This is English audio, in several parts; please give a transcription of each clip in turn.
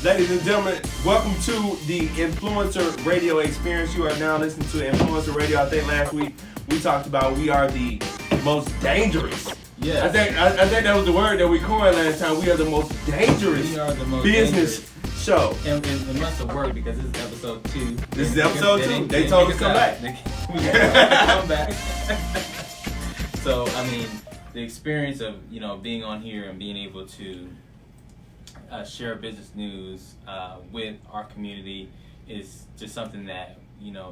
Ladies and gentlemen, welcome to the Influencer Radio Experience. You are now listening to Influencer Radio. I think last week we talked about we are the most dangerous. Yes. I think that was the word that we coined last time. We are the most dangerous business show. And it must have worked because this is episode 2. This is episode 2. They told us to come back. We gotta come back. So, I mean, the experience of, being on here and being able to share business news with our community is just something that,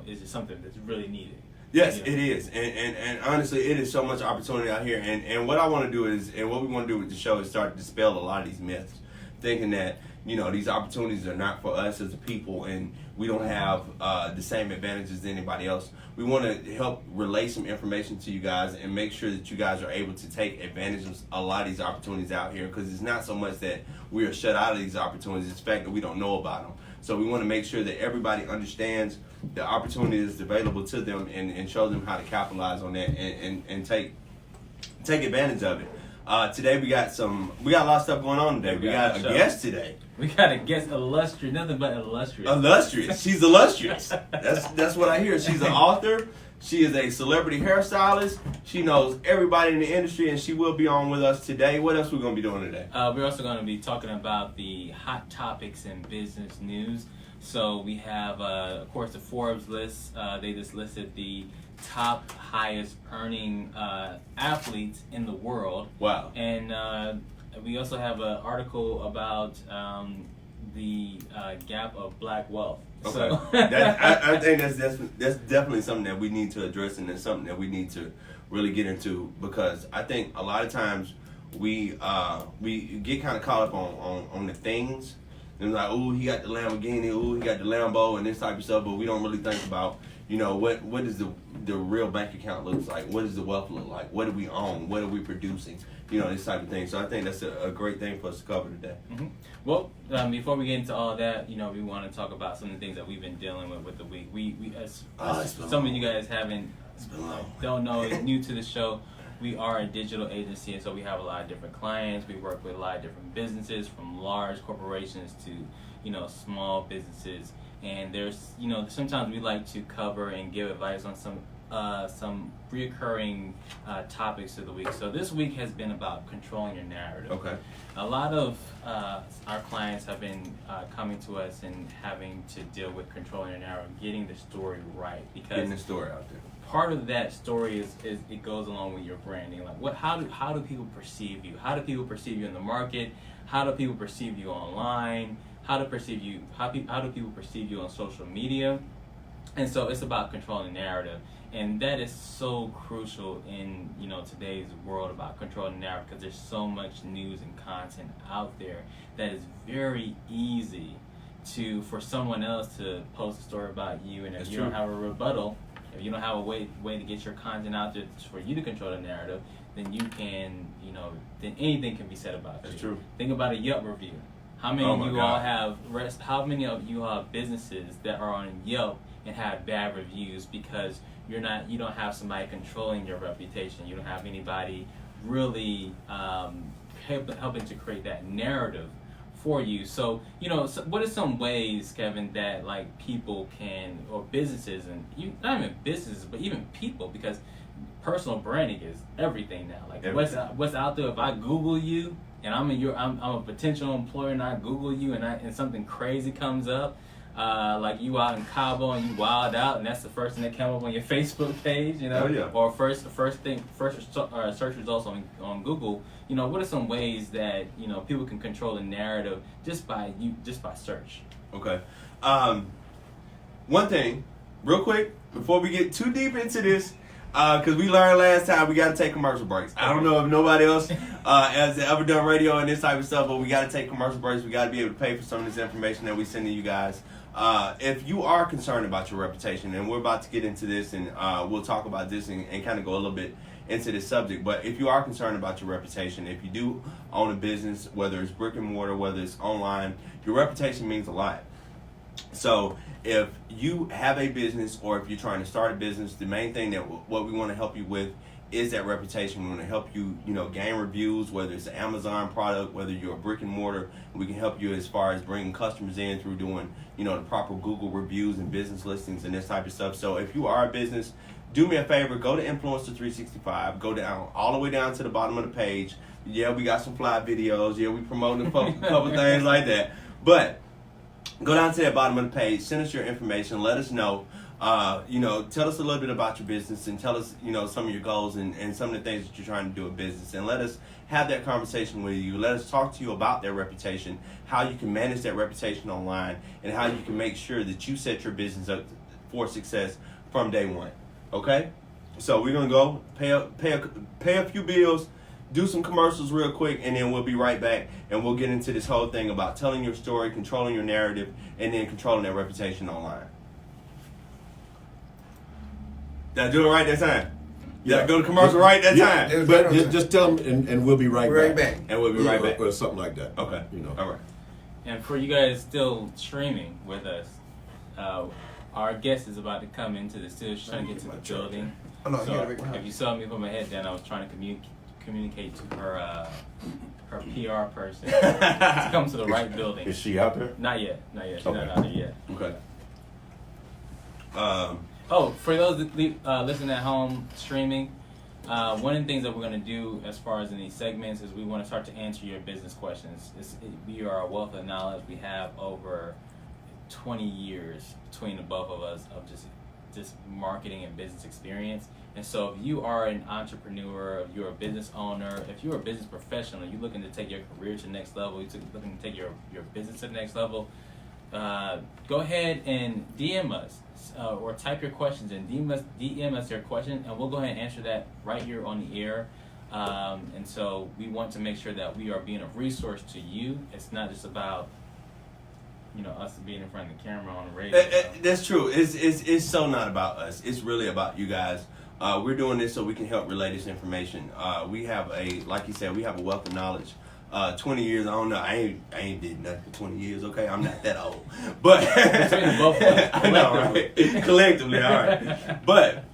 is just something that's really needed. Yes, it is. And honestly, it is so much opportunity out here. And what I want to do is, and what we want to do with the show is start to dispel a lot of these myths, thinking that, these opportunities are not for us as a people and we don't have the same advantages as anybody else. We want to help relay some information to you guys and make sure that you guys are able to take advantage of a lot of these opportunities out here, because it's not so much that we are shut out of these opportunities, it's the fact that we don't know about them. So we want to make sure that everybody understands the opportunity that's available to them and show them how to capitalize on that and take advantage of it. Today we got a lot of stuff going on today. We got a guest today. We got a guest, illustrious, nothing but illustrious. Illustrious. She's illustrious. That's what I hear. She's an author. She is a celebrity hairstylist. She knows everybody in the industry, and she will be on with us today. What else are we going to be doing today? We're also going to be talking about the hot topics in business news. So we have, of course, the Forbes list. They just listed the top highest earning athletes in the world. Wow. And we also have an article about the gap of black wealth. Okay. So I think that's definitely something that we need to address, and it's something that we need to really get into, because I think a lot of times we get kind of caught up on the things. And like, oh, he got the Lamborghini, oh, he got the Lambo, and this type of stuff, but we don't really think about, what does the real bank account looks like? What does the wealth look like? What do we own? What are we producing? This type of thing. So I think that's a great thing for us to cover today. Mm-hmm. Well, before we get into all that, we want to talk about some of the things that we've been dealing with the week. We as some of you guys don't know, is new to the show. We are a digital agency, and so we have a lot of different clients. We work with a lot of different businesses, from large corporations to, small businesses. And there's, sometimes we like to cover and give advice on some reoccurring topics of the week. So this week has been about controlling your narrative. Okay. A lot of our clients have been coming to us and having to deal with controlling your narrative, getting the story right. Because getting the story out there. Part of that story is it goes along with your branding. Like how do people perceive you? How do people perceive you in the market? How do people perceive you online? How do people perceive you on social media? And so it's about controlling the narrative. And that is so crucial in today's world, about controlling the narrative, because there's so much news and content out there that is very easy for someone else to post a story about you, and if you don't have a rebuttal, if you don't have a way to get your content out there for you to control the narrative, then you can, then anything can be said about you. That's true. Think about a Yelp review. How many of you all have businesses that are on Yelp and have bad reviews because you don't have somebody controlling your reputation. You don't have anybody really helping to create that narrative for you. So, what are some ways, Kevin, that like people can, or businesses, and not even businesses, but even people, because personal branding is everything now. Like what's out there. If I Google you and I'm a potential employer, and I Google you and something crazy comes up, like you out in Cabo and you wild out, and that's the first thing that came up on your Facebook page, Oh, yeah. or first search results on Google. What are some ways that people can control the narrative just by search? Okay. One thing, real quick, before we get too deep into this, because we learned last time we got to take commercial breaks. I don't know if nobody else has ever done radio and this type of stuff, but we got to take commercial breaks. We got to be able to pay for some of this information that we send to you guys. If you are concerned about your reputation, and we're about to get into this, and we'll talk about this and kind of go a little bit into this subject, but if you are concerned about your reputation, if you do own a business, whether it's brick and mortar, whether it's online, your reputation means a lot. So if you have a business, or if you're trying to start a business, the main thing that what we want to help you with is that reputation. We want to help you, gain reviews, whether it's an Amazon product, whether you're a brick and mortar. We can help you as far as bringing customers in through doing, the proper Google reviews and business listings and this type of stuff. So if you are a business, do me a favor, go to Influencer 365, go down all the way down to the bottom of the page. Yeah, we got some fly videos. Yeah, we promoting a couple things like that. But go down to that bottom of the page, send us your information, let us know. Tell us a little bit about your business and tell us, some of your goals and some of the things that you're trying to do in business. And let us have that conversation with you. Let us talk to you about their reputation, how you can manage that reputation online, and how you can make sure that you set your business up for success from day one. Okay? So we're going to go pay a few bills, do some commercials real quick, and then we'll be right back, and we'll get into this whole thing about telling your story, controlling your narrative, and then controlling that reputation online. Did I do it right that time? Did I go to commercial right that time? But just tell them, and we'll be right back. And we'll be right back. Or something like that. Okay. All right. And for you guys still streaming with us, our guest is about to come into the studio. She's trying to get to the building. So if you saw me put my head down, I was trying to communicate to her PR person to come to the right building. Is she out there? Not yet. She's Okay. not out there yet. Okay. For those that listen at home streaming, one of the things that we're going to do as far as in these segments is we want to start to answer your business questions. We are a wealth of knowledge. We have over 20 years between the both of us of just marketing and business experience. And so if you are an entrepreneur, if you're a business owner, if you're a business professional, you're looking to take your career to the next level, you're looking to take your business to the next level, go ahead and DM us or type your questions in. DM us your question, and we'll go ahead and answer that right here on the air. And so we want to make sure that we are being a resource to you. It's not just about us being in front of the camera on the radio. That's true. It's so not about us. It's really about you guys. We're doing this so we can help relay this information. We have like you said, we have a wealth of knowledge. 20 years, I don't know. I ain't did nothing for 20 years. Okay, I'm not that old. But both of us, I know, right? Collectively, all right. But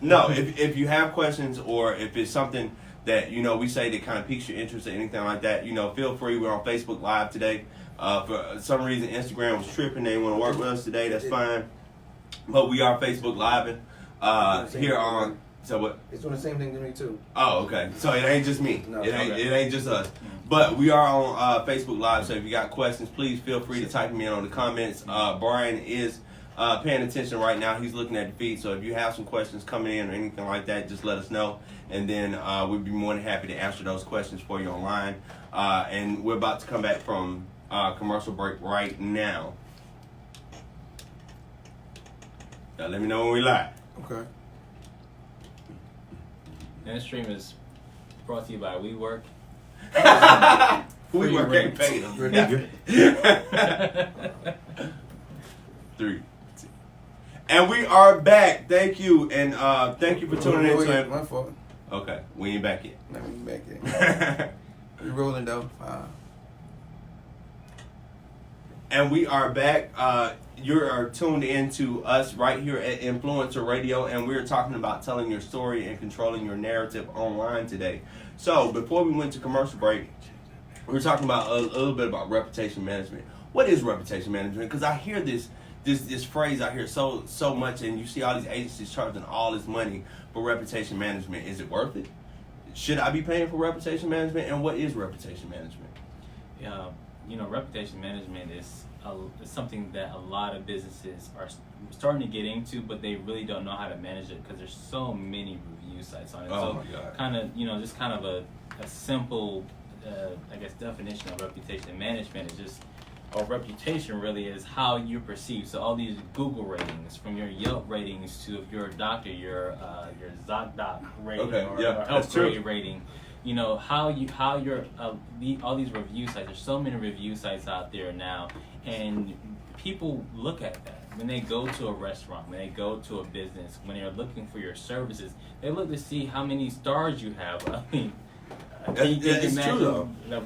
no, if you have questions or if it's something that we say that kind of piques your interest or anything like that, feel free. We're on Facebook Live today. For some reason, Instagram was tripping. They want to work with us today. That's fine. But we are Facebook Living here on. So what? It's doing the same thing to me too. Oh, okay. So it ain't just me. No, it ain't just us. But we are on Facebook Live. So if you got questions, please feel free to type them in on the comments. Brian is paying attention right now. He's looking at the feed. So if you have some questions coming in or anything like that, just let us know, and then we'd be more than happy to answer those questions for you online. And we're about to come back from commercial break right now. Now let me know when we live. Okay. And this stream is brought to you by WeWork. WeWork ain't paid them. 3. And we are back. Thank you. And thank you for tuning in. My fault. Okay. We ain't back yet. No, we ain't back yet. We're rolling though. And we are back. You are tuned in to us right here at Influencer Radio, and we're talking about telling your story and controlling your narrative online today. So before we went to commercial break, we were talking about a little bit about reputation management. What is reputation management? Because I hear this phrase out here so much, and you see all these agencies charging all this money for reputation management. Is it worth it? Should I be paying for reputation management? And what is reputation management? Reputation management is something that a lot of businesses are starting to get into, but they really don't know how to manage it because there's so many review sites on it. Oh my God. Kind of, just kind of a simple, definition of reputation management is just, or reputation really is how you're perceived. So all these Google ratings, from your Yelp ratings to if you're a doctor, your ZocDoc rating or Health Grade rating. How you're all these review sites. There's so many review sites out there now, and people look at that when they go to a restaurant, when they go to a business, when they're looking for your services. They look to see how many stars you have. I mean, it's true though. That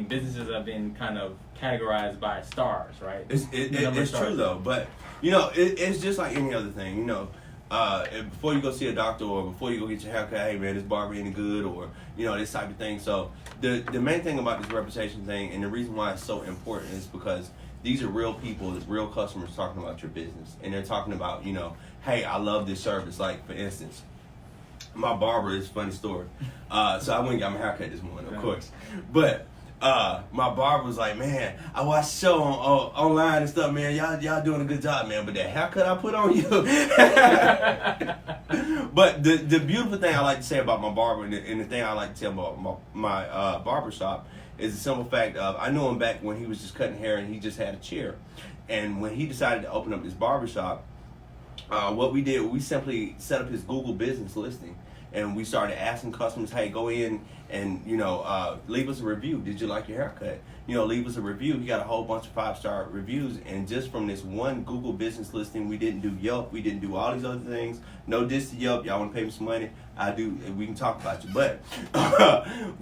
businesses have been kind of categorized by stars, right? It's true though, but it's just like any other thing. before you go see a doctor or before you go get your haircut, hey man, this barber any good, or this type of thing. So the main thing about this reputation thing, and the reason why it's so important, is because these are real people, real customers talking about your business, and they're talking about hey, I love this service. Like for instance, my barber is a funny story. So I went and got my haircut this morning, of course, but. My barber was like, man, I watched the show online and stuff, man. Y'all doing a good job, man. But that haircut I put on you. But the beautiful thing I like to say about my barber, and the thing I like to tell about my barber shop, is the simple fact of, I knew him back when he was just cutting hair and he just had a chair. And when he decided to open up his barber shop, what we did, we simply set up his Google business listing. And we started asking customers, hey, go in and, leave us a review. Did you like your haircut? Leave us a review. He got a whole bunch of 5-star reviews. And just from this one Google business listing, we didn't do Yelp. We didn't do all these other things. No diss to Yelp. Y'all want to pay me some money? I do. We can talk about you. But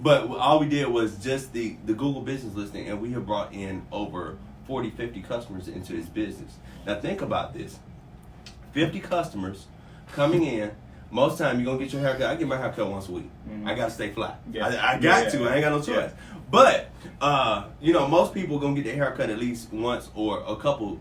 but all we did was just the Google business listing. And we have brought in over 40, 50 customers into his business. Now think about this. 50 customers coming in. Most time you're going to get your haircut. I get my haircut once a week. Mm-hmm. I got to stay fly. Yeah. I got to. I ain't got no choice. Yeah. But, most people going to get their haircut at least once or a couple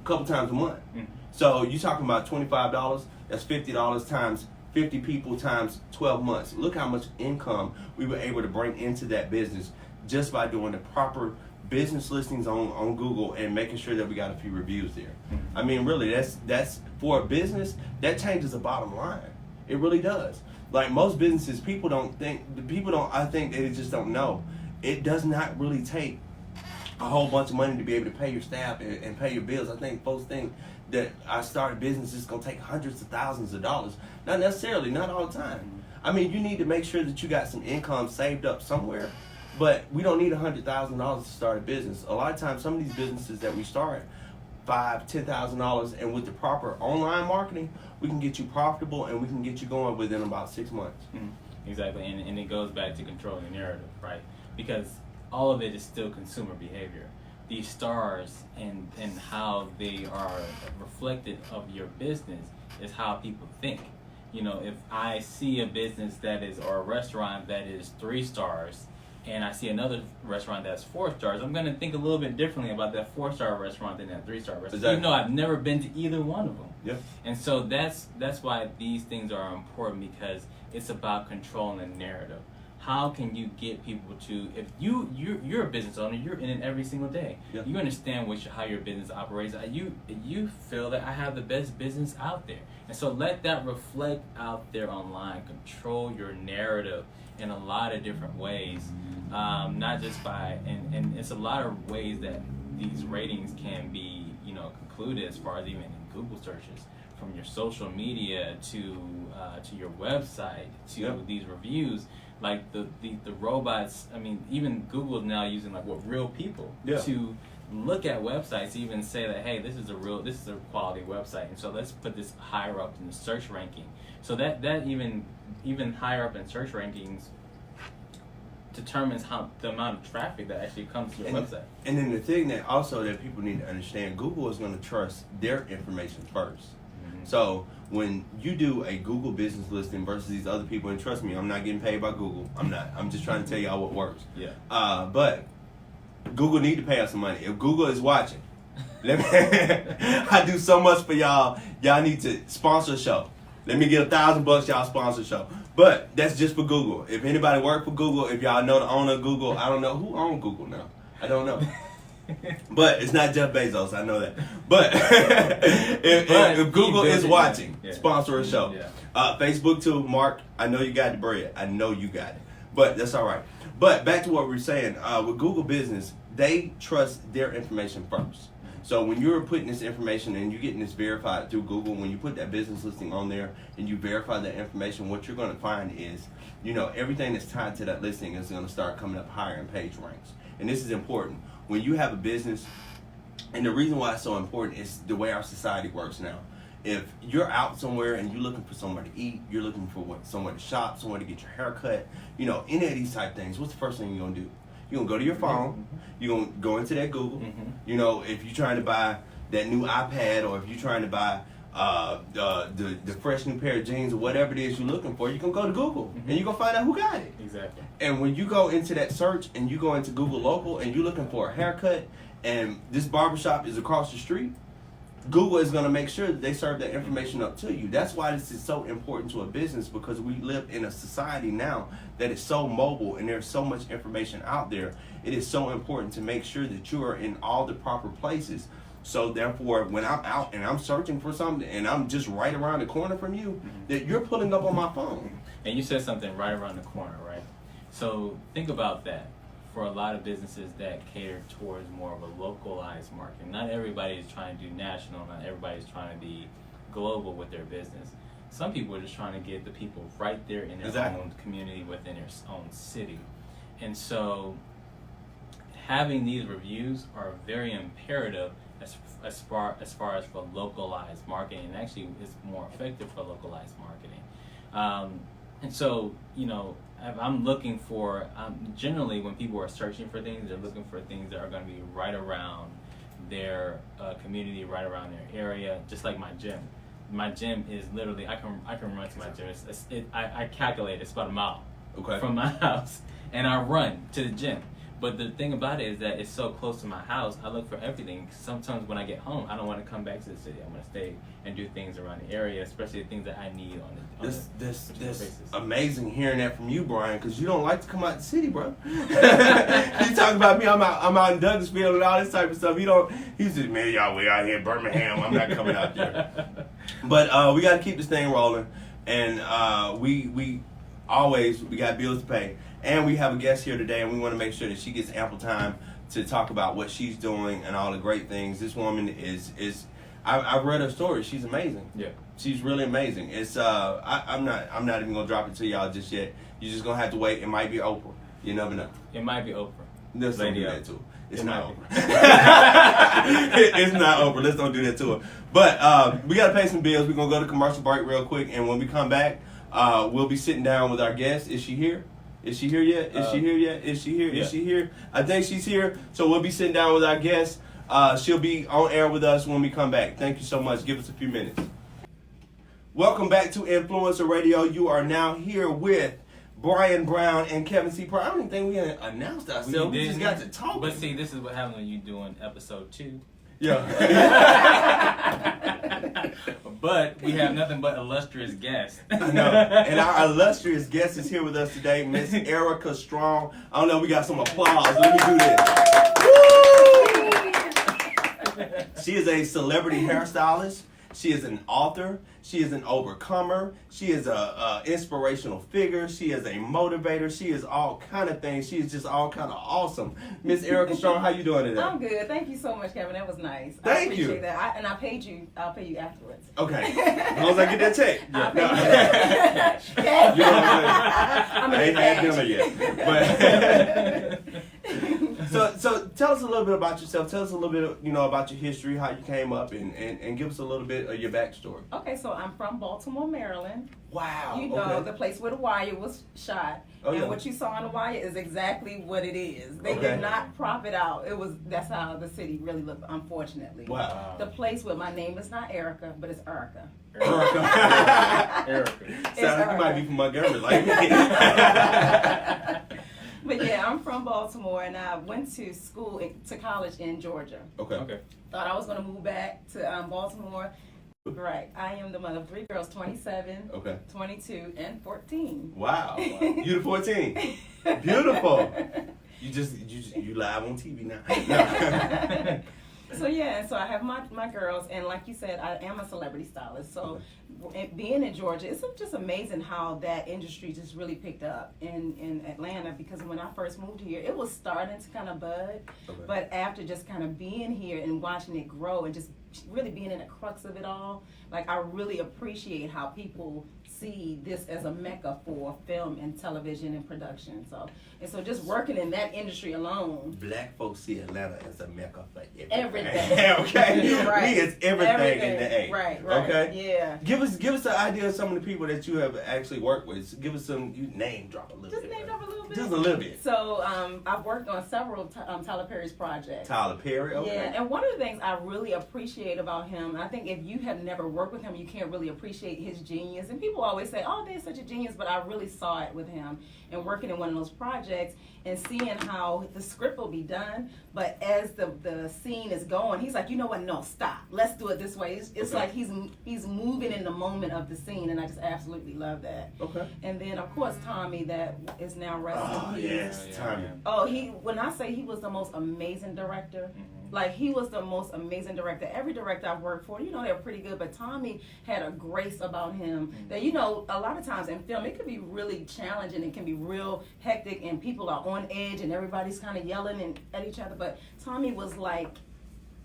times a month. Mm-hmm. So you're talking about $25. That's $50 times 50 people times 12 months. Look how much income we were able to bring into that business just by doing the proper business listings on Google and making sure that we got a few reviews there. Mm-hmm. I mean, really, that's for a business, that changes the bottom line. It really does. Like most businesses, I think they just don't know. It does not really take a whole bunch of money to be able to pay your staff and pay your bills. I think folks think that I started business is going to take hundreds of thousands of dollars. Not necessarily, not all the time. I mean, you need to make sure that you got some income saved up somewhere, but we don't need $100,000 to start a business. A lot of times, some of these businesses that we start, $5,000, $10,000, and with the proper online marketing, we can get you profitable and we can get you going within about 6 months. Mm-hmm. Exactly, and it goes back to controlling the narrative, right? Because all of it is still consumer behavior. These stars and how they are reflected of your business is how people think. If I see a business or a restaurant that is 3 stars, and I see another restaurant that's 4 stars, I'm going to think a little bit differently about that 4-star restaurant than that 3-star restaurant, exactly. Even though I've never been to either one of them. Yep. And so that's why these things are important, because it's about controlling the narrative. How can you get people to, if you're a business owner, you're in it every single day. Yep. You understand how your business operates. You feel that I have the best business out there. And so let that reflect out there online. Control your narrative in a lot of different ways. Not just by, and it's a lot of ways that these ratings can be, concluded, as far as even in Google searches, from your social media to your website to Yep. these reviews. Like the robots, I mean, even Google is now using real people to look at websites to even say that, hey, this is a quality website, and so let's put this higher up in the search ranking. So that even higher up in search rankings determines the amount of traffic that actually comes to your website. And then the thing that people need to understand, Google is going to trust their information first. Mm-hmm. So when you do a Google business listing versus these other people, and trust me, I'm not getting paid by Google. I'm not. I'm just trying to tell y'all what works. Yeah. But Google need to pay us some money. If Google is watching, I do so much for y'all. Y'all need to sponsor a show. Let me get $1,000, y'all sponsor a show. But that's just for Google. If anybody work for Google, if y'all know the owner of Google, I don't know who owns Google now. I don't know. But it's not Jeff Bezos, I know that. But if Google is watching, sponsor a show. Yeah. Facebook too, Mark, I know you got the bread. I know you got it. But that's all right. But back to what we were saying, with Google Business, they trust their information first. So when you're putting this information and you're getting this verified through Google, when you put that business listing on there and you verify that information, what you're going to find is, everything that's tied to that listing is going to start coming up higher in page ranks. And this is important. When you have a business, and the reason why it's so important is the way our society works now. If you're out somewhere and you're looking for somewhere to eat, you're looking for somewhere to shop, somewhere to get your hair cut, any of these type things, what's the first thing you're going to do? You're going to go to your phone, you're going to go into that Google, if you're trying to buy that new iPad, or if you're trying to buy the fresh new pair of jeans or whatever it is you're looking for, you can go to Google and you're gonna find out who got it. Exactly. And when you go into that search and you go into Google Local and you're looking for a haircut and this barbershop is across the street, Google is going to make sure that they serve that information up to you. That's why this is so important to a business, because we live in a society now that is so mobile and there's so much information out there. It is so important to make sure that you are in all the proper places. So therefore, when I'm out and I'm searching for something and I'm just right around the corner from you, that you're pulling up on my phone. And you said something right around the corner, right? So think about that. For a lot of businesses that cater towards more of a localized market. Not everybody is trying to do national, not everybody is trying to be global with their business. Some people are just trying to get the people right there in their own community, within their own city. And so having these reviews are very imperative as far as for localized marketing, and actually it's more effective for localized marketing. And so, you know, I'm looking for, generally when people are searching for things, they're looking for things that are going to be right around their community, right around their area, just like my gym. My gym is literally, I can run to my gym. I calculate it's about a mile from my house, and I run to the gym. But the thing about it is that it's so close to my house, I look for everything. Sometimes when I get home, I don't want to come back to the city. I want to stay and do things around the area, especially the things that I need on This basis. amazing hearing that from you, Brian, because you don't like to come out the city, bro. You talking about me? I'm out in Douglasville and all this type of stuff. He's just, man, y'all way out here in Birmingham. I'm not coming out there. But we got to keep this thing rolling, and we got bills to pay. And we have a guest here today, and we want to make sure that she gets ample time to talk about what she's doing and all the great things. This woman is I've read her story. She's amazing. Yeah. She's really amazing. It's I'm not even gonna drop it to y'all just yet. You're just gonna have to wait. It might be Oprah. You never know. It might be Oprah. Let's don't do that to her. It's not Oprah. It's not Oprah. Let's don't do that to her. But we gotta pay some bills. We're gonna go to commercial break real quick, and when we come back, we'll be sitting down with our guest. Is she here? Is she here yet? Is she here yet? Is she here? Yeah. Is she here? I think she's here. So we'll be sitting down with our guest. She'll be on air with us when we come back. Thank you so much. Give us a few minutes. Welcome back to Influencer Radio. You are now here with Brian Brown and Kevin C. Pratt. I don't even think we had announced ourselves. We just got to talk. But see, this is what happens when you doing episode 2. Yeah. But we have nothing but illustrious guests. I know. And our illustrious guest is here with us today, Miss Erica Strong. I don't know, we got some applause. Let me do this. Woo! She is a celebrity hairstylist. She is an author. She is an overcomer. She is a inspirational figure. She is a motivator. She is all kind of things. She is just all kind of awesome. Miss Erica Strong, how you doing today? I'm good. Thank you so much, Kevin. That was nice. Thank I appreciate you. that. I'll pay you afterwards. Okay. As long as I get that check. I'll pay No. you cash. You know what I'm saying? I'm I ain't had dinner cash. yet. But so tell us a little bit about yourself. Tell us a little bit, about your history, how you came up, and give us a little bit of your backstory. Okay, so I'm from Baltimore, Maryland. Wow. You know, the place where The Wire was shot. Oh, and yeah. what you saw on The Wire is exactly what it is. They Okay. did not prop it out. That's how the city really looked, unfortunately. Wow. The place where my name is not Erica, but it's Erica. Erica. Sounds like you might be from Montgomery, like me. But yeah, I'm from Baltimore, and I went to college in Georgia. Okay. Thought I was going to move back to Baltimore. Right. I am the mother of 3 girls, 27, Okay. 22, and 14. Wow. You the 14. Beautiful. You live on TV now. So yeah, so I have my girls, and like you said, I am a celebrity stylist. So being in Georgia, it's just amazing how that industry just really picked up in Atlanta, because when I first moved here, it was starting to kind of bud. Okay. But after just kind of being here and watching it grow and just really being in the crux of it all, like I really appreciate how people see this as a mecca for film and television and production. So just working in that industry alone. Black folks see Atlanta as a mecca for Everything. Okay. You're right. We is everything in the A. Right. Okay. Yeah. Give us an idea of some of the people that you have actually worked with. Give us you name drop a little Just bit. name drop a little bit. Just a little bit. So I've worked on several Tyler Perry's projects. Tyler Perry, okay. Yeah, and one of the things I really appreciate about him, I think if you have never worked with him, you can't really appreciate his genius. And people always say, oh, they're such a genius, but I really saw it with him and working in one of those projects and seeing how the script will be done, but as the scene is going, he's like, you know what, no, stop. Let's do it this way. It's Okay. like he's moving in the moment of the scene, and I just absolutely love that. Okay. And then, of course, Tommy, that is now resting. Oh, yes, Tommy. Oh, when I say he was the most amazing director, like he was the most amazing director. Every director I've worked for, they're pretty good, but Tommy had a grace about him that, a lot of times in film, it can be really challenging. It can be real hectic and people are on edge and everybody's kind of yelling at each other. But Tommy was like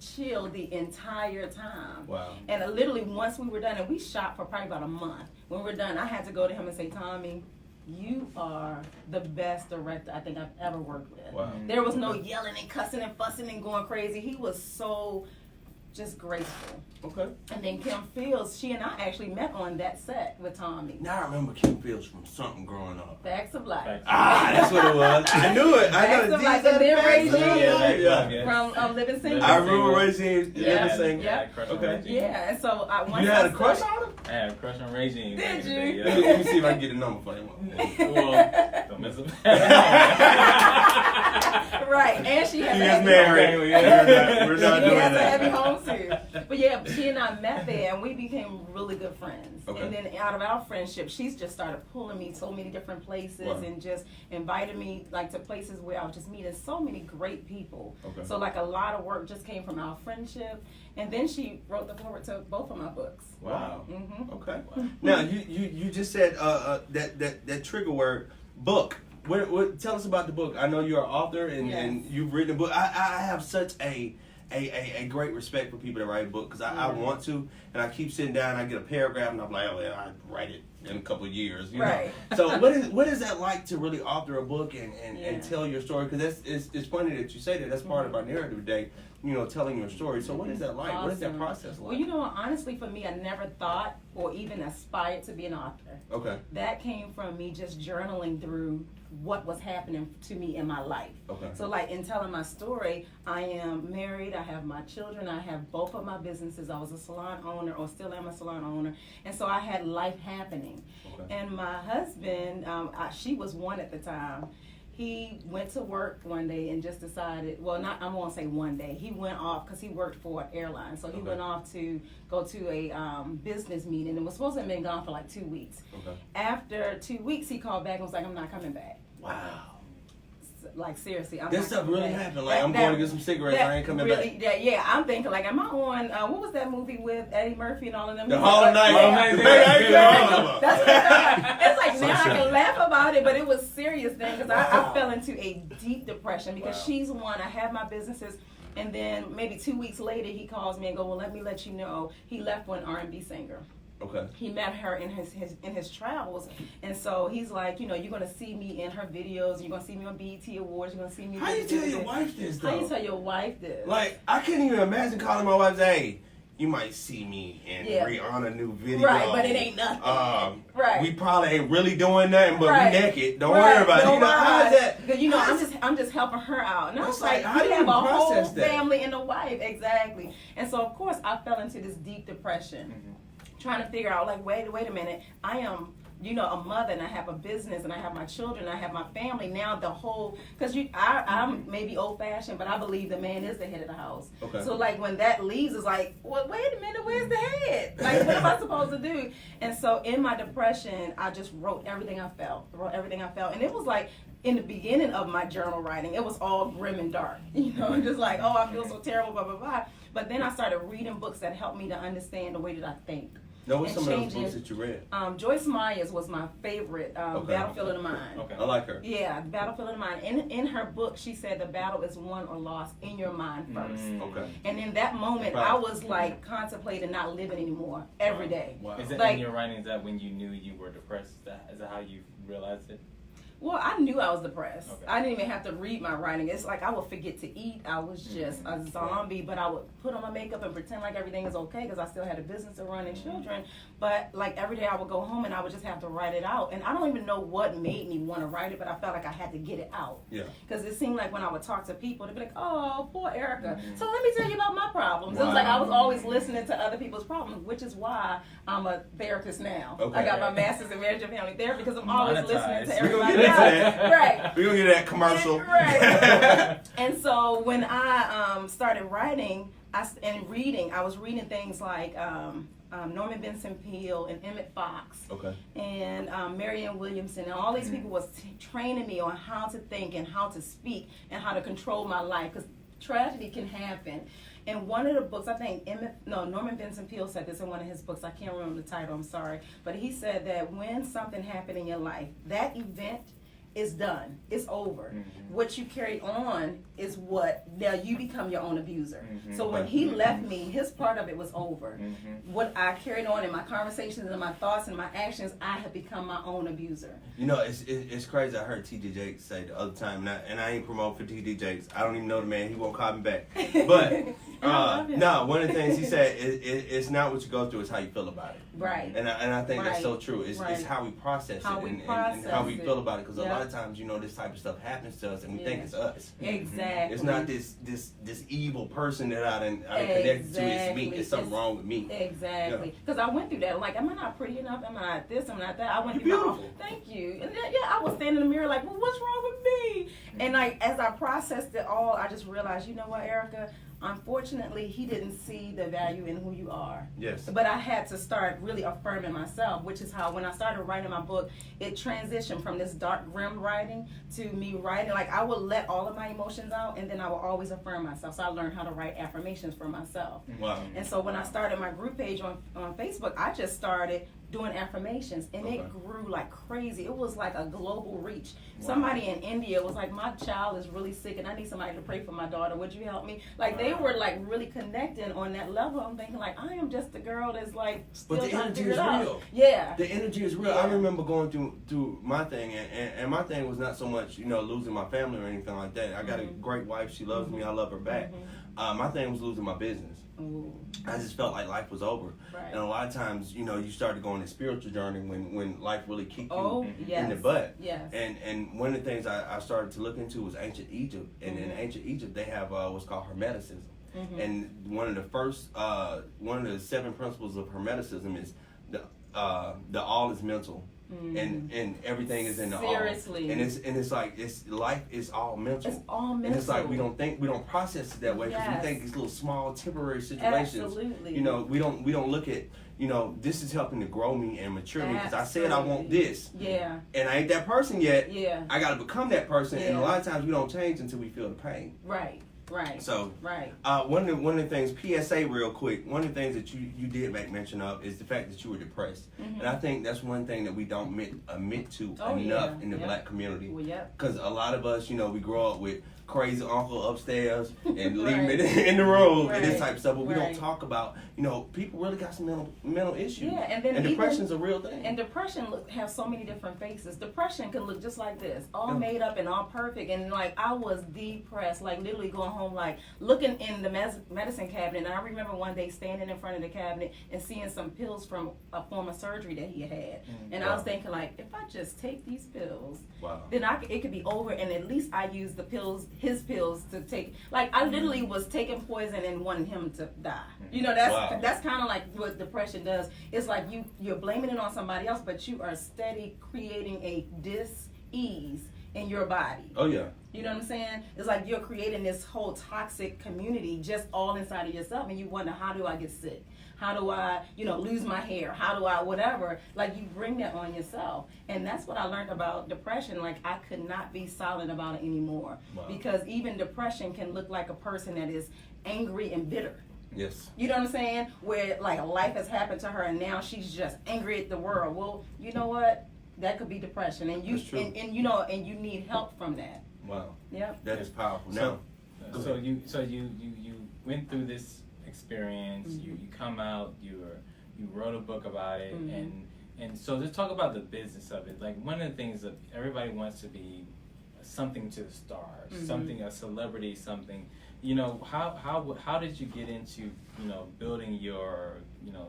chill the entire time. Wow. And literally once we were done, and we shot for probably about a month. When we're done, I had to go to him and say, Tommy, you are the best director I think I've ever worked with. Wow. There was no yelling and cussing and fussing and going crazy. He was so just graceful. Okay. And then Kim Fields, she and I actually met on that set with Tommy. Now I remember Kim Fields from something growing up. Facts of Life. That's what it was. I knew it. I know Facts the of Life. details. And then Ray J Yeah. from Living Single. I remember Ray J. Yeah. Living Yeah. Single. Okay. Yeah, and so once You had a crush on him? I had a crush on Regine. Did you? Let me see if I can get a number for him. Well, don't mess up. Right, and she has He a is heavy married. home. We're not She doing has a heavy that. home too. But yeah, she and I met there and we became really good friends. Okay. And then out of our friendship, she's just started pulling me so many different places Wow. and just invited me like to places where I was just meeting so many great people. Okay. So like a lot of work just came from our friendship. And then she wrote the foreword to both of my books. Wow. Mm-hmm. Okay. Now you just said that trigger word, book. What tell us about the book. I know you're an author and, Yes. and you've written a book. I have such a great respect for people that write a book because I want to, and I keep sitting down and I get a paragraph and I'm like, oh well, I write it in a couple of years, you Right. know. So what is that like to really author a book and Yeah. tell your story? Because it's funny that you say that. That's part of our narrative today, telling your story. So what is that like? What is that Awesome. process like? Well, honestly, for me, I never thought or even aspired to be an author. Okay. That came from me just journaling through what was happening to me in my life. Okay. So like in telling my story, I am married, I have my children, I have both of my businesses. I was a salon owner or still am a salon owner. And so I had life happening. Okay. And my husband, she was one at the time. He went to work one day and just decided, I won't say one day, he went off because he worked for an airline. So he Okay. went off to go to a business meeting and was supposed to have been gone for like 2 weeks. Okay. After 2 weeks, he called back and was like, I'm not coming back. Wow. Like seriously, I'm This not stuff coming really back. happened. Like I'm going to get some cigarettes. I ain't coming back. Yeah, I'm thinking like, am I on? What was that movie with Eddie Murphy and all of them? The Hall of Night. Yeah. Baby, I ain't coming back. That's what I'm saying. It's like now I can laugh about it, but it was serious thing because I fell into a deep depression because Wow. she's one. I have my businesses, and then maybe 2 weeks later he calls me and go, well, let me let you know he left for an R&B singer. Okay. He met her in his travels, and so he's like, you're gonna see me in her videos. You're gonna see me on BET Awards. You're gonna see me. How you tell your wife this though? How you tell your wife this? Like I couldn't even imagine calling my wife. Hey, you might see me in Yeah. Rihanna new video. Right, but it ain't nothing. Right. We probably ain't really doing nothing, but Right. we naked. Don't Right. worry about it. Don't worry How's about it. that? Because I'm just helping her out, and I was It's like, like, how do you you have a whole process that? family and a wife, exactly. And so of course I fell into this deep depression, trying to figure out like, wait a minute, I am. A mother, and I have a business, and I have my children, I have my family. Now the whole, because I'm maybe old-fashioned, but I believe the man is the head of the house. Okay. So like when that leaves, it's like, well, wait a minute, where's the head? Like what am I supposed to do? And so in my depression, I just wrote everything I felt, and it was like in the beginning of my journal writing, it was all grim and dark, just like, oh, I feel so terrible, blah blah blah. But then I started reading books that helped me to understand the way that I think. Now, what's And some of those changing- books that you read? Joyce Meyers was my favorite, Battlefield of the Mind. Okay. I like her. Yeah, Battlefield of the Mind. In her book, she said the battle is won or lost in your mind first. Okay. And in that moment, Right. I was like contemplating not living anymore every day. Wow. Is that Like- in your writing? Is that when you knew you were depressed? Is that how you realized it? Well, I knew I was depressed. Okay. I didn't even have to read my writing. It's like I would forget to eat. I was just a zombie, but I would put on my makeup and pretend like everything is okay because I still had a business to run and children. But like every day I would go home and I would just have to write it out. And I don't even know what made me want to write it, but I felt like I had to get it out. Yeah. Because it seemed like when I would talk to people, they'd be like, oh, poor Erica. So let me tell you about my problems. It was like I was always listening to other people's problems, which is why I'm a therapist now. Okay. I got my master's in marriage and family therapy because I'm always listening to We're gonna everybody get into else. that. Right. We're gonna get that commercial. Right. And so when I started writing and reading, I was reading things like Norman Vincent Peale and Emmett Fox Okay. and Marianne Williamson, and all these people was training me on how to think and how to speak and how to control my life because tragedy can happen. And one of the books, I think Norman Vincent Peale said this in one of his books. I can't remember the title, I'm sorry. But he said that when something happened in your life, that event is done. It's over. What you carry on is now you become your own abuser. So when he left me, his part of it was over. What I carried on in my conversations and my thoughts and my actions, I have become my own abuser. You know, it's crazy. I heard T.D. Jakes say the other time, and I ain't promoting for T.D. Jakes. I don't even know the man. He won't call me back. But no, one of the things he said it's not what you go through; it's how you feel about it. Right. And I think that's so true. It's how we process it and how we feel about it. Because a lot of times, you know, this type of stuff happens to us, and we think it's us. Exactly. It's not this evil person that I done connected to. It's me. It's something wrong with me. Exactly. Because I went through that. Like, am I not pretty enough? Am I not this? Am I not that? I went You're through beautiful. Thank you. And then, I was standing in the mirror like, well, what's wrong with me? And like, as I processed it all, I just realized, you know what, Erica? Unfortunately, he didn't see the value in who you are. Yes. But I had to start really affirming myself, which is how when I started writing my book, it transitioned from this dark, grim writing to me writing. Like, I would let all of my emotions out, and then I would always affirm myself. So I learned how to write affirmations for myself. Wow. And so when I started my group page on Facebook, I just started doing affirmations, and it grew like crazy. It was like a global reach. Somebody in India was like, my child is really sick and I need somebody to pray for my daughter. Would you help me? Like, they were like really connecting on that level. I'm thinking like, I am just the girl that's like still But the trying to energy figure is it out. real. Yeah. The energy is real. Yeah. I remember going through my thing, and my thing was not so much, you know, losing my family or anything like that. I got a great wife. She loves me. I love her back. My thing was losing my business. Ooh. I just felt like life was over. Right. And a lot of times, you know, you start to go on a spiritual journey when life really kicked you Yes. in the butt. Yes. And one of the things I started to look into was ancient Egypt. And in ancient Egypt, they have what's called Hermeticism. And one of the 7 principles of Hermeticism is the all is mental. And everything is in the Seriously. all. And it's like life is all mental. It's all mental. And it's like we don't process it that way because we think these little small temporary situations. Absolutely. You know, we don't look at, you know, this is helping to grow me and mature me because I said I want this. Yeah. And I ain't that person yet. Yeah. I got to become that person. And a Yeah. lot of times we don't change until we feel the pain. Right. Right. So right. One of the things, PSA real quick, one of the things that you did make mention of is the fact that you were depressed. And I think that's one thing that we don't admit to enough in the black community. Well, yep. Because a lot of us, you know, we grow up with crazy uncle upstairs and leave him in the room and this type of stuff, but we don't talk about, you know, people really got some mental issues. Yeah, and then depression's a real thing. And depression have so many different faces. Depression can look just like this, all made up and all perfect. And like, I was depressed, like literally going home, like looking in the medicine cabinet. And I remember one day standing in front of the cabinet and seeing some pills from a form of surgery that he had. And I was thinking like, if I just take these pills, then it could be over. And at least I use the pills, his pills, to take. Like, I literally was taking poison and wanting him to die. You know, that's kind of like what depression does. It's like you're blaming it on somebody else, but you are steady creating a dis-ease in your body. Oh yeah. You know what I'm saying? It's like you're creating this whole toxic community just all inside of yourself, and you wonder, how do I get sick? How do I, lose my hair? How do I, whatever? Like, you bring that on yourself. And that's what I learned about depression. Like, I could not be silent about it anymore. Because even depression can look like a person that is angry and bitter. Yes. You know what I'm saying? Where, like, life has happened to her and now she's just angry at the world. Well, you know what? That could be depression. And you, and you need help from that. Wow. Yep. That is powerful. So you went through this experience. You come out. You wrote a book about it, and And so let's talk about the business of it. Like one of the things that everybody wants to be something to the stars, something, a celebrity, something. You know, how did you get into, you know, building your, you know,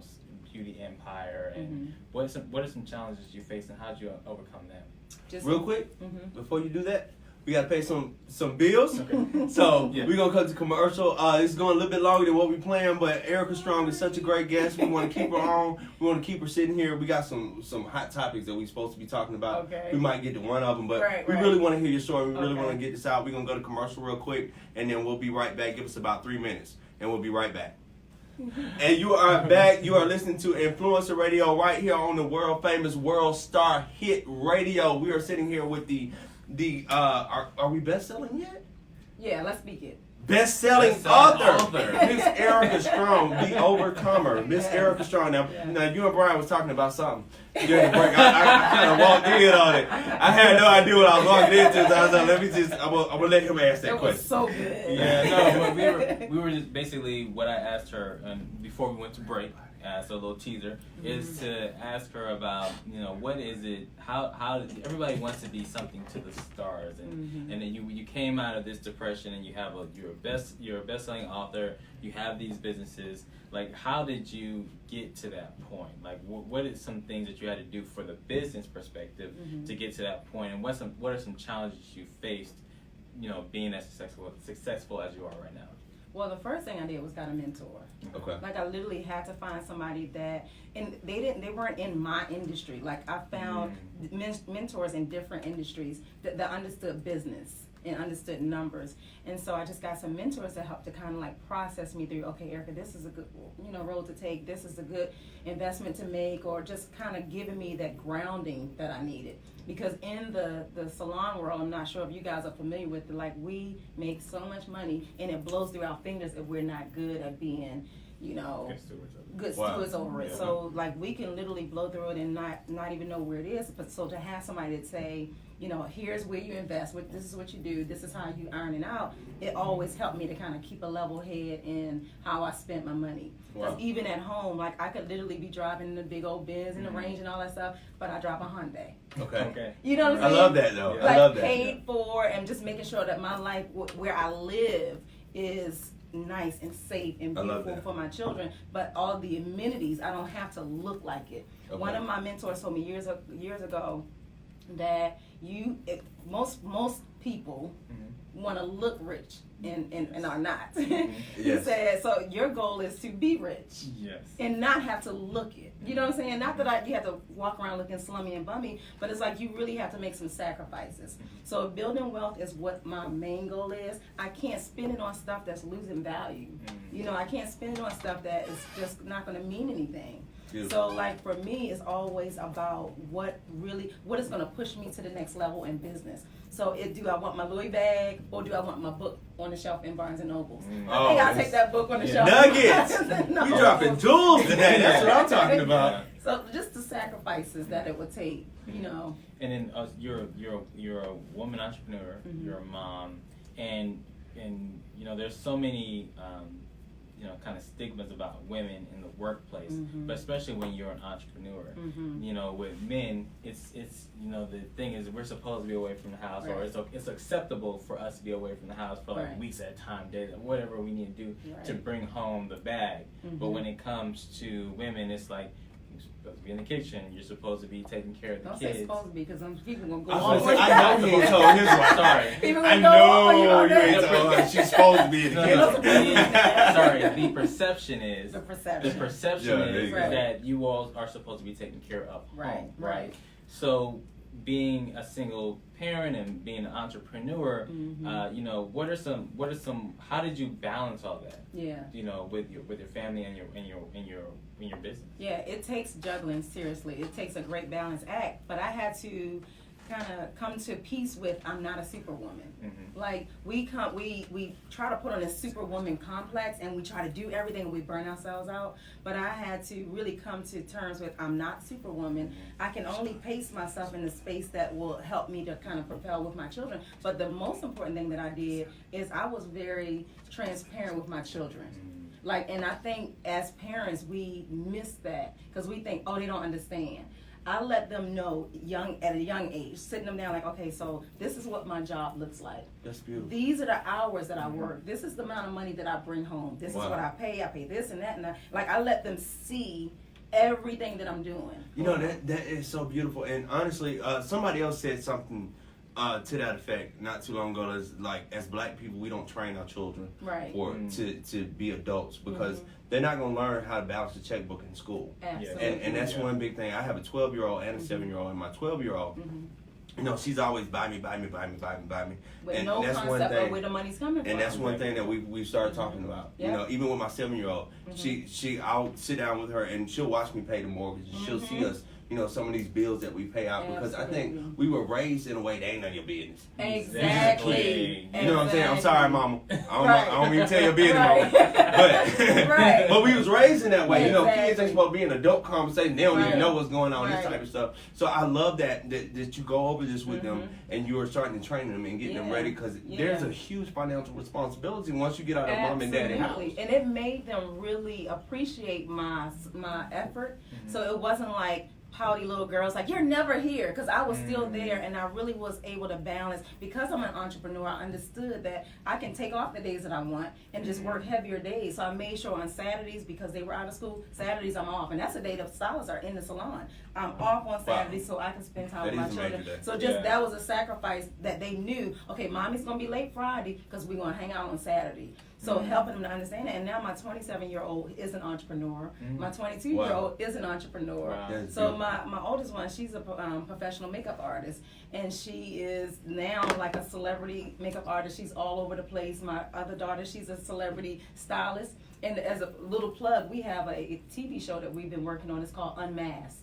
beauty empire, and what are some challenges you faced, and how did you overcome them? Just real quick, before you do that, we gotta pay some bills. Okay. So we're gonna cut to commercial. It's going a little bit longer than what we planned, but Erica Strong is such a great guest. We want to keep her on. We want to keep her sitting here. We got some hot topics that we're supposed to be talking about. Okay. We might get to one of them, but we really want to hear your story. We really want to get this out. We're gonna go to commercial real quick, and then we'll be right back. Give us about 3 minutes, and we'll be right back. And you are back. You are listening to Influencer Radio right here on the world famous World Star Hit Radio. We are sitting here with are we best selling yet? Yeah, let's speak it. Best-selling author, Miss Erica Strong, the Overcomer. Miss Erica Strong. Now, you and Brian was talking about something during the break. I kind of walked in on it. I had no idea what I was walking into, so I was like, I'm gonna let him ask that question. It was so good. Yeah, no, we were just basically what I asked her before we went to break. So a little teaser is to ask her about, you know, what is it? How everybody wants to be something to the stars, and then you came out of this depression, and you're a best-selling author. You have these businesses. Like, how did you get to that point? Like, what are some things that you had to do for the business perspective to get to that point, and what are some challenges you faced, you know, being as successful as you are right now? Well, the first thing I did was got a mentor. Okay. Like, I literally had to find somebody that, and they weren't in my industry. Like, I found mentors in different industries that understood business and understood numbers. And so I just got some mentors that helped to kind of like process me through, okay, Erica, this is a good, you know, road to take. This is a good investment to make, or just kind of giving me that grounding that I needed. Because in the salon world, I'm not sure if you guys are familiar with it, like, we make so much money and it blows through our fingers if we're not good at being, you know, good stewards over it. So like, we can literally blow through it and not even know where it is. But so to have somebody that say, you know, here's where you invest, this is what you do, this is how you earn it out, it always helped me to kind of keep a level head in how I spent my money. Because even at home, like, I could literally be driving the big old Benz in the range and all that stuff, but I drive a Hyundai. Okay. You know what I'm saying? I love that, though. Like, I love that. Paid for, and just making sure that my life where I live is nice and safe and beautiful for my children, but all the amenities, I don't have to look like it. Okay. One of my mentors told me years ago that most people want to look rich and are not. He said, so your goal is to be rich and not have to look it. You know what I'm saying? Not that you have to walk around looking slummy and bummy, but it's like you really have to make some sacrifices. So building wealth is what my main goal is. I can't spend it on stuff that's losing value. You know, I can't spend it on stuff that is just not going to mean anything. So like, for me, it's always about what is going to push me to the next level in business. So do I want my Louis bag, or do I want my book on the shelf in Barnes & Nobles? I think I'll take that book on the shelf. Nuggets! You dropping jewels today. That's what I'm talking about. So just the sacrifices that it would take, you know. And then you're a woman entrepreneur, you're a mom, and you know, there's so many you know, kind of stigmas about women in the workplace, but especially when you're an entrepreneur. You know, with men, it's you know, the thing is, we're supposed to be away from the house, or it's acceptable for us to be away from the house for like weeks at a time, days, whatever we need to do to bring home the bag. But when it comes to women, it's like, you're supposed to be in the kitchen. You're supposed to be taking care of the kids. Don't say supposed to be, because people gonna go. I know he ain't told his wife. Sorry, I know you ain't told her she's supposed to be in the kitchen. Sorry, the perception is is that you all are supposed to be taken care of home, right? So, being a single parent and being an entrepreneur, you know, what are some? How did you balance all that? Yeah. You know, with your family and your business. Yeah, it takes juggling, seriously. It takes a great balance act. But I had to kind of come to peace with, I'm not a superwoman. Like, we try to put on a superwoman complex, and we try to do everything, and we burn ourselves out. But I had to really come to terms with, I'm not superwoman. I can only pace myself in the space that will help me to kind of propel with my children. But the most important thing that I did is I was very transparent with my children. Like, and I think as parents, we miss that, because we think, oh, they don't understand. I let them know at a young age, sitting them down like, okay, so this is what my job looks like. That's beautiful. These are the hours that I work. This is the amount of money that I bring home. This is what I pay. I pay this and that and that. Like, I let them see everything that I'm doing. You know, that is so beautiful. And honestly, somebody else said something to that effect not too long ago. Is like, as black people, we don't train our children to be adults because they're not going to learn how to balance the checkbook in school. Absolutely. And that's one big thing. I have a 12-year-old and a 7-year-old, and my 12-year-old, you know, she's always buy me. With And no that's one concept thing, of where the money's coming from. and that's one thing that we started talking about. You know, even with my 7-year-old, I'll sit down with her and she'll watch me pay the mortgage. And she'll see us, you know, some of these bills that we pay out because I think we were raised in a way that ain't none of your business. Exactly. You know what I'm saying? I'm sorry, Mama. I don't even tell your business, Mama. But but we was raised in that way. You know, kids ain't supposed to be in adult conversation. They don't even know what's going on. This type of stuff. So I love that you go over this with them and you are starting to train them and getting them ready because there's a huge financial responsibility once you get out of mom and daddy house. And it made them really appreciate my effort. So it wasn't like pouty little girls like, you're never here, because I was still there, and I really was able to balance. Because I'm an entrepreneur, I understood that I can take off the days that I want and just work heavier days. So I made sure on Saturdays, because they were out of school, Saturdays I'm off, and that's the day the stylists are in the salon. I'm off on Saturdays so I can spend time with my children. So just that was a sacrifice that they knew, okay, mommy's gonna be late Friday because we're gonna hang out on Saturday. So helping them to understand that. And now my 27-year-old is an entrepreneur. My 22-year-old is an entrepreneur. So my oldest one, she's a professional makeup artist. And she is now like a celebrity makeup artist. She's all over the place. My other daughter, she's a celebrity stylist. And as a little plug, we have a TV show that we've been working on. It's called Unmasked.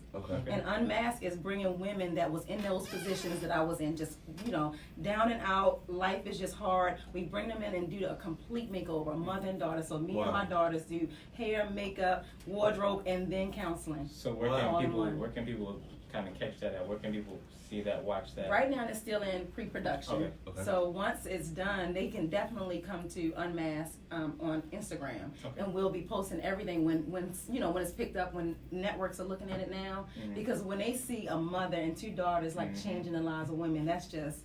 And Unmasked is bringing women that was in those positions that I was in, just, you know, down and out. Life is just hard. We bring them in and do a complete makeover, mother and daughter. So me and my daughters do hair, makeup, wardrobe, and then counseling. So where can people kind of catch that at? Where can people see that, watch that? Right now it's still in pre-production. So once it's done, they can definitely come to Unmasked on Instagram, and we'll be posting everything when you know, when it's picked up, when networks are looking at it now. Because when they see a mother and two daughters like changing the lives of women, that's just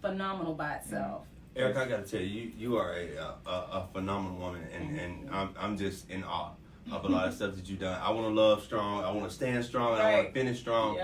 phenomenal by itself. Eric, I gotta tell you, you are a phenomenal woman, and I'm just in awe of a lot of stuff that you've done. I want to love strong. I want to stand strong. And I want to finish strong.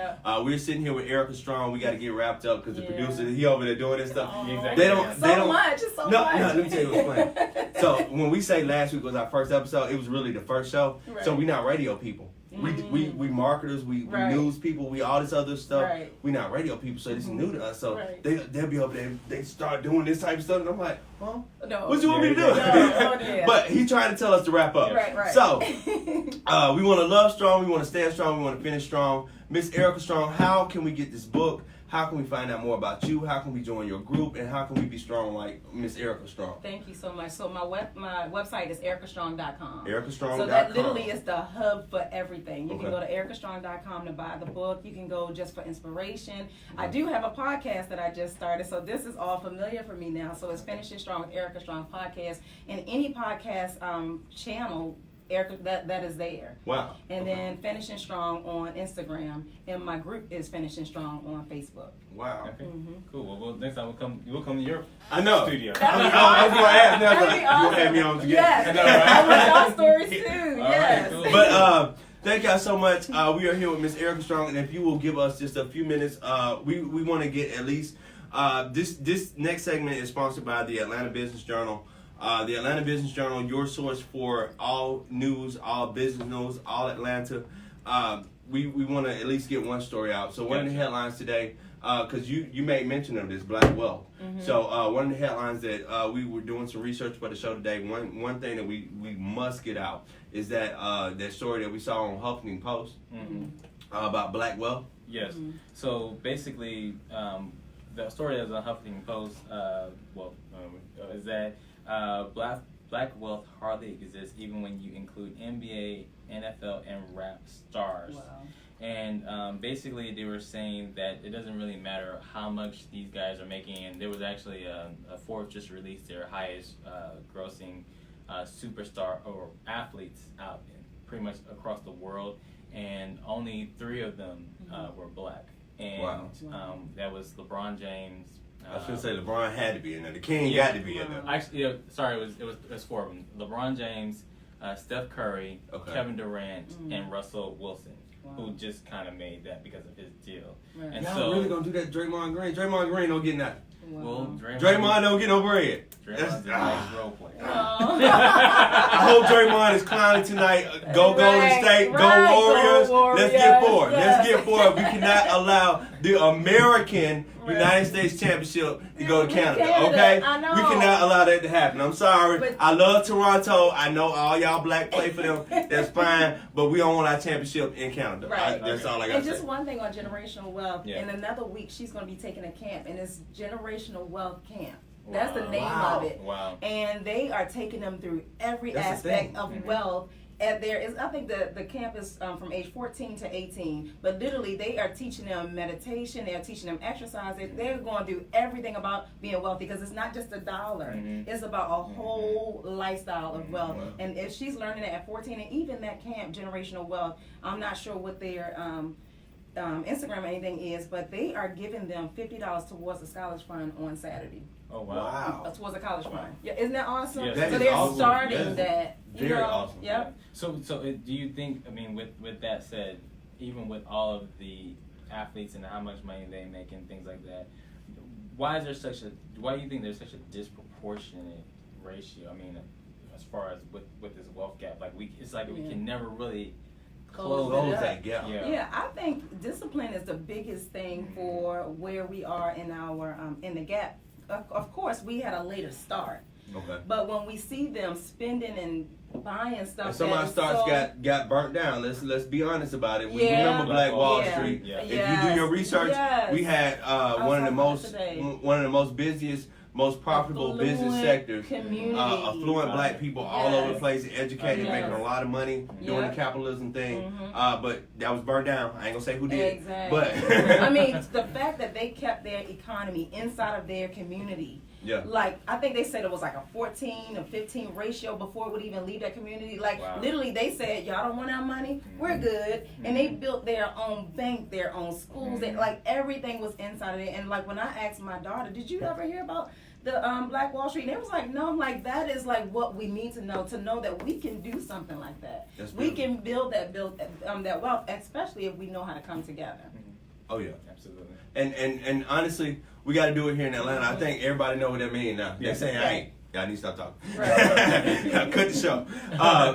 We're sitting here with Erica Strong. We got to get wrapped up because the producer, he over there doing this stuff. They don't. Much. It's so much. No. Let me tell you what's funny. So when we say last week was our first episode, it was really the first show. So we're not radio people. We marketers, we news people, we all this other stuff. We not radio people, so this is new to us. So they'll be over there, they start doing this type of stuff, and I'm like, huh? No. What you want me to do? But he's trying to tell us to wrap up. So we want to love strong, we want to stand strong, we want to finish strong. Miss Erica Strong, how can we get this book? How can we find out more about you? How can we join your group? And how can we be strong like Miss Erica Strong? Thank you so much. So my website is ericastrong.com. Ericastrong.com. So that literally is the hub for everything. You can go to ericastrong.com to buy the book. You can go just for inspiration. I do have a podcast that I just started, so this is all familiar for me now. So it's Finishing Strong with Erica Strong podcast. And any podcast channel, Erica, that is there. Wow. And then Finishing Strong on Instagram, and my group is Finishing Strong on Facebook. Wow. Okay. Cool. Well, next time we'll come to your studio. I was going to ask now, like, you going to have me on together? Yes. I want y'all stories too. Yes. Cool. But thank y'all so much. We are here with Miss Erica Strong, and if you will give us just a few minutes, we want to get at least this next segment is sponsored by the Atlanta Business Journal. The Atlanta Business Journal, your source for all news, all business news, all Atlanta. We want to at least get one story out. So one of the headlines today, because you made mention of this, Black Wealth. So one of the headlines that we were doing some research for the show today, one thing that we must get out is that that story that we saw on Huffington Post about Black Wealth. Yes. So basically, the story that's on Huffington Post, is that black wealth hardly exists even when you include NBA, NFL, and rap stars. Wow. And basically they were saying that it doesn't really matter how much these guys are making. And there was actually a Forbes just released their highest grossing superstar or athletes out in pretty much across the world. and only 3 of them were black. And that was LeBron James. I was gonna say LeBron had to be in there. The King got to be in there. Actually, it was 4 of them. LeBron James, Steph Curry, Kevin Durant, and Russell Wilson, who just kind of made that because of his deal. Right. And Y'all so really gonna do that, Draymond Green? Draymond Green don't get nothing. well, Draymond don't get no bread. Draymond's a nice role player. I hope Draymond is clowning tonight. Go Golden State, go Warriors. Let's get forward. Let's get forward. We cannot allow the American United States Championship to go to Canada. Okay? I know. We cannot allow that to happen. I'm sorry. But I love Toronto. I know all y'all black play for them. That's fine. But we don't want our championship in Canada. Right. That's all I got And to just say. one thing on generational wealth. Yeah. In another week, she's going to be taking a camp, and it's Generational Wealth Camp. That's the name Wow. of it. Wow. And they are taking them through every That's the aspect thing. of wealth. And I think the camp is from age 14 to 18. But literally, they are teaching them meditation. They are teaching them exercise. They're going to do everything about being wealthy, because it's not just a dollar. It's about a whole lifestyle of wealth. Wow. And if she's learning it at 14, and even that camp, Generational Wealth, I'm not sure what their Instagram or anything is, but they are giving them $50 towards the scholarship fund on Saturday. Oh wow. Towards a college fund. Yeah, isn't that awesome? Yes. That So is they're awesome. starting that. Very awesome. Yep. So do you think? I mean, with that said, even with all of the athletes and how much money they make and things like that, why do you think there's such a disproportionate ratio? I mean, as far as with this wealth gap, like we can never really close that gap. Yeah, I think discipline is the biggest thing for where we are in our in the gap. Of course, we had a later start. Okay. But when we see them spending and buying stuff, And some of our starts got burnt down. Let's be honest about it. We remember Black Wall Street. Yeah. If you do your research, we had one of the most busiest, most profitable business sectors. Affluent black people all over the place, educated, making a lot of money, doing the capitalism thing. But that was burnt down. I ain't gonna say who did. Exactly. But I mean, the fact that they kept their economy inside of their community. Yeah. Like, I think they said it was like a 14 or 15 ratio before it would even leave that community. Like, literally, they said, y'all don't want our money? We're good. And they built their own bank, their own schools. Like, everything was inside of it. And, like, when I asked my daughter, did you ever hear about the Black Wall Street? And they was like, no. I'm like, that is, like, what we need to know that we can do something like that. We can build that wealth, especially if we know how to come together. Oh, yeah. Absolutely. And honestly, we got to do it here in Atlanta. I think everybody know what that means now. They're saying, I ain't. Y'all need to stop talking. Right. Cut the show.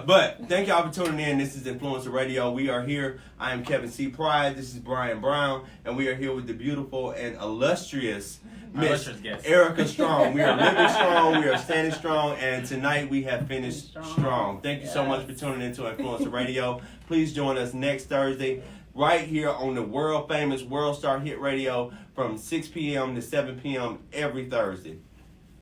But thank y'all for tuning in. This is Influencer Radio. We are here. I am Kevin C. Pride. This is Brian Brown. And we are here with the beautiful and illustrious Miss Erica Strong. We are living strong. We are standing strong. And tonight we have finished strong. Thank you so much for tuning into Influencer Radio. Please join us next Thursday right here on the world famous World Star Hit Radio from 6 p.m. to 7 p.m. every Thursday.